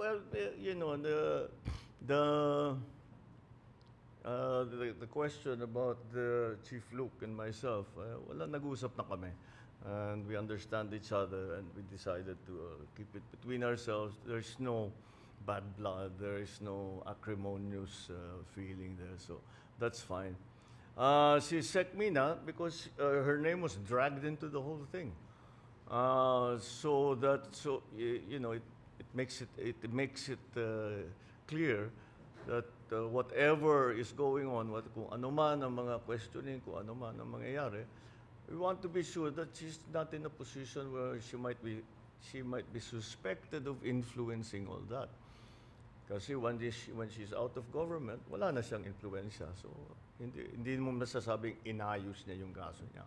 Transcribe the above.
well, you know, the the question about the Chief Luke and myself, wala, nag-usap na kami. And we understand each other and we decided to keep it between ourselves. There's no bad blood, there is no acrimonious feeling there, so that's fine. Si Sekmina, because her name was dragged into the whole thing. You know, it makes it clear that whatever is going on, kung ano man ang mga questioning, kung ano man ang mangyayari, we want to be sure that she's not in a position where she might be suspected of influencing all that. Kasi when she's out of government, wala na siyang influensya. So hindi mo masasabing inayos niya yung kaso niya.